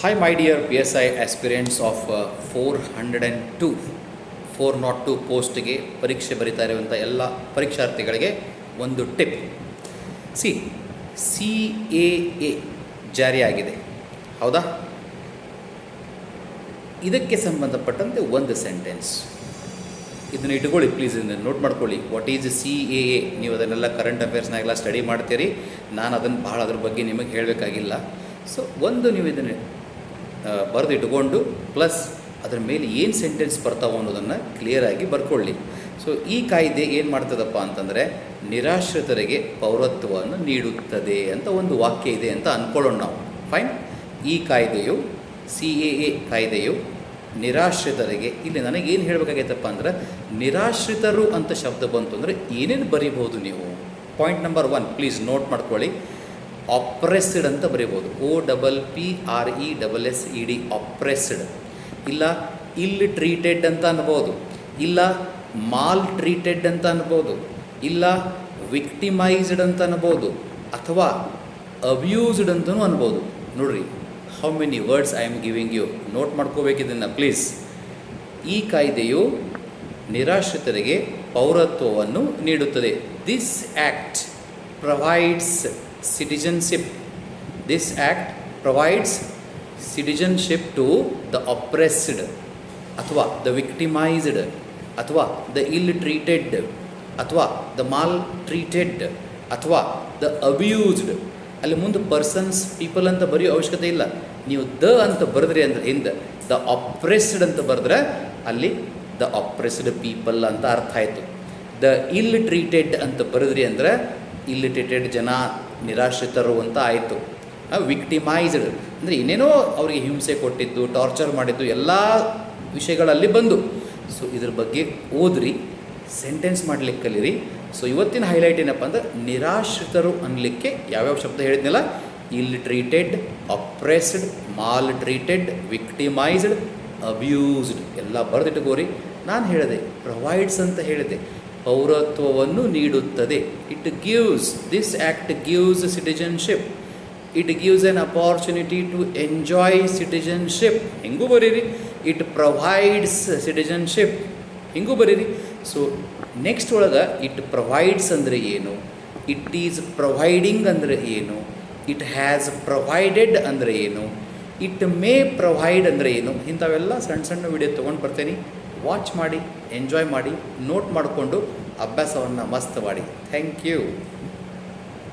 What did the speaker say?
Hi, my dear PSI aspirants of 402 402 ಪೋಸ್ಟ್ಗೆ ಪರೀಕ್ಷೆ ಬರಿತಾ ಇರುವಂಥ ಎಲ್ಲ ಪರೀಕ್ಷಾರ್ಥಿಗಳಿಗೆ ಒಂದು ಟಿಪ್. CAA ಜಾರಿಯಾಗಿದೆ, ಹೌದಾ? ಇದಕ್ಕೆ ಸಂಬಂಧಪಟ್ಟಂತೆ ಒಂದು ಸೆಂಟೆನ್ಸ್ ಇದನ್ನು ಇಟ್ಕೊಳ್ಳಿ, ಪ್ಲೀಸ್ ಇದನ್ನು ನೋಟ್ ಮಾಡ್ಕೊಳ್ಳಿ. What is CAA? ನೀವು ಅದನ್ನೆಲ್ಲ ಕರೆಂಟ್ ಅಫೇರ್ಸ್ನಾಗೆಲ್ಲ ಸ್ಟಡಿ ಮಾಡ್ತೀರಿ, ನಾನು ಅದನ್ನು ಭಾಳ ಅದ್ರ ಬಗ್ಗೆ ನಿಮಗೆ ಹೇಳಬೇಕಾಗಿಲ್ಲ. ಸೊ ಒಂದು ನೀವು ಇದನ್ನು ಬರೆದಿಟ್ಕೊಂಡು ಪ್ಲಸ್ ಅದರ ಮೇಲೆ ಏನು ಸೆಂಟೆನ್ಸ್ ಬರ್ತಾವೋ ಅನ್ನೋದನ್ನು ಕ್ಲಿಯರಾಗಿ ಬರ್ಕೊಳ್ಳಿ. ಸೊ ಈ ಕಾಯ್ದೆ ಏನು ಮಾಡ್ತದಪ್ಪ ಅಂತಂದರೆ, ನಿರಾಶ್ರಿತರಿಗೆ ಪೌರತ್ವವನ್ನು ನೀಡುತ್ತದೆ ಅಂತ ಒಂದು ವಾಕ್ಯ ಇದೆ ಅಂತ ಅಂದ್ಕೊಳ್ಳೋಣ ನಾವು. ಫೈನ್. ಈ ಕಾಯ್ದೆಯು CAA ಕಾಯ್ದೆಯು ನಿರಾಶ್ರಿತರಿಗೆ, ಇಲ್ಲಿ ನನಗೇನು ಹೇಳಬೇಕಾಗೈತಪ್ಪ ಅಂದ್ರೆ, ನಿರಾಶ್ರಿತರು ಅಂತ ಶಬ್ದ ಬಂತು ಅಂದರೆ ಏನೇನು ಬರೀಬಹುದು ನೀವು? ಪಾಯಿಂಟ್ ನಂಬರ್ 1 ಪ್ಲೀಸ್ ನೋಟ್ ಮಾಡ್ಕೊಳ್ಳಿ. ಆಪ್ರೆಸ್ಡ್ ಅಂತ ಬರೀಬೋದು, OPPRESSED, ಆಪ್ರೆಸ್ಡ್. ಇಲ್ಲ ಇಲ್ ಟ್ರೀಟೆಡ್ ಅಂತ ಅನ್ಬೋದು, ಇಲ್ಲ ಮಾಲ್ ಟ್ರೀಟೆಡ್ ಅಂತ ಅನ್ಬೋದು, ಇಲ್ಲ ವಿಕ್ಟಿಮೈಸ್ಡ್ ಅಂತ ಅನ್ಬೋದು, ಅಥವಾ ಅಬ್ಯೂಸ್ಡ್ ಅಂತಲೂ ಅನ್ಬೋದು. ನೋಡ್ರಿ, how many words I am giving you. Note ಮಾಡ್ಕೋಬೇಕಿದ್ದನ್ನು ಪ್ಲೀಸ್. ಈ ಕಾಯ್ದೆಯು ನಿರಾಶ್ರಿತರಿಗೆ ಪೌರತ್ವವನ್ನು ನೀಡುತ್ತದೆ. This act provides citizenship. This act provides citizenship to the oppressed, ಅಥವಾ the victimized, ಅಥವಾ the ill-treated, ಅಥವಾ the maltreated, ಅಥವಾ the abused. ಅಲ್ಲಿ ಮುಂದೆ ಪರ್ಸನ್ಸ್, ಪೀಪಲ್ ಅಂತ ಬರೆಯೋ ಅವಶ್ಯಕತೆ ಇಲ್ಲ. ನೀವು ದ ಅಂತ ಬರೆದ್ರಿ ಅಂದರೆ ಹಿಂದೆ ದ ಆಪ್ರೆಸ್ಡ್ ಅಂತ ಬರೆದ್ರೆ ಅಲ್ಲಿ ದ ಆಪ್ರೆಸ್ಡ್ ಪೀಪಲ್ ಅಂತ ಅರ್ಥ ಆಯಿತು. ದ ಇಲ್ ಟ್ರೀಟೆಡ್ ಅಂತ ಬರೆದ್ರಿ ಅಂದರೆ ಇಲ್ ಟ್ರೀಟೆಡ್ ಜನ, ನಿರಾಶ್ರಿತರು ಅಂತ ಆಯಿತು. ವಿಕ್ಟಿಮೈಸ್ಡ್ ಅಂದರೆ ಏನೇನೋ ಅವರಿಗೆ ಹಿಂಸೆ ಕೊಟ್ಟಿದ್ದು, ಟಾರ್ಚರ್ ಮಾಡಿದ್ದು ಎಲ್ಲ ವಿಷಯಗಳಲ್ಲಿ ಬಂದು. ಸೊ ಇದ್ರ ಬಗ್ಗೆ ಓದ್ರಿ, ಸೆಂಟೆನ್ಸ್ ಮಾಡಲಿಕ್ಕೆ ಕಲೀರಿ. ಸೊ ಇವತ್ತಿನ ಹೈಲೈಟ್ ಏನಪ್ಪ ಅಂದ್ರೆ, ನಿರಾಶ್ರಿತರು ಅನ್ನಲಿಕ್ಕೆ ಯಾವ್ಯಾವ ಶಬ್ದ ಹೇಳಿದ್ನಲ್ಲ, ill treated, oppressed, maltreated, victimised, abused ಎಲ್ಲ ಬರೆದಿಟ್ಟುಕೋರಿ. ನಾನು ಹೇಳಿದೆ ಪ್ರೊವೈಡ್ಸ್ ಅಂತ ಹೇಳಿದೆ, ಪೌರತ್ವವನ್ನು ನೀಡುತ್ತದೆ. It gives, this act gives citizenship, it gives an opportunity to enjoy citizenship, ಹಿಂಗೂ ಬರೀರಿ. ಇಟ್ ಪ್ರೊವೈಡ್ಸ್ ಸಿಟಿಜನ್ಶಿಪ್, ಹಿಂಗೂ ಬರೀರಿ. ಸೊ ನೆಕ್ಸ್ಟ್ ಒಳಗೆ ಇಟ್ ಪ್ರೊವೈಡ್ಸ್ ಅಂದರೆ ಏನು, ಇಟ್ ಈಸ್ ಪ್ರೊವೈಡಿಂಗ್ ಅಂದರೆ ಏನು, ಇಟ್ ಹ್ಯಾಸ್ ಪ್ರೊವೈಡೆಡ್ ಅಂದರೆ ಏನು, ಇಟ್ ಮೇ ಪ್ರೊವೈಡ್ ಅಂದರೆ ಏನು, ಇಂಥವೆಲ್ಲ ಸಣ್ಣ ಸಣ್ಣ ವಿಡಿಯೋ ತೊಗೊಂಡು ಬರ್ತೇನೆ. ವಾಚ್ ಮಾಡಿ, ಎಂಜಾಯ್ ಮಾಡಿ, ನೋಟ್ ಮಾಡಿಕೊಂಡು ಅಭ್ಯಾಸವನ್ನು ಮಸ್ತ್ ಮಾಡಿ. Thank you.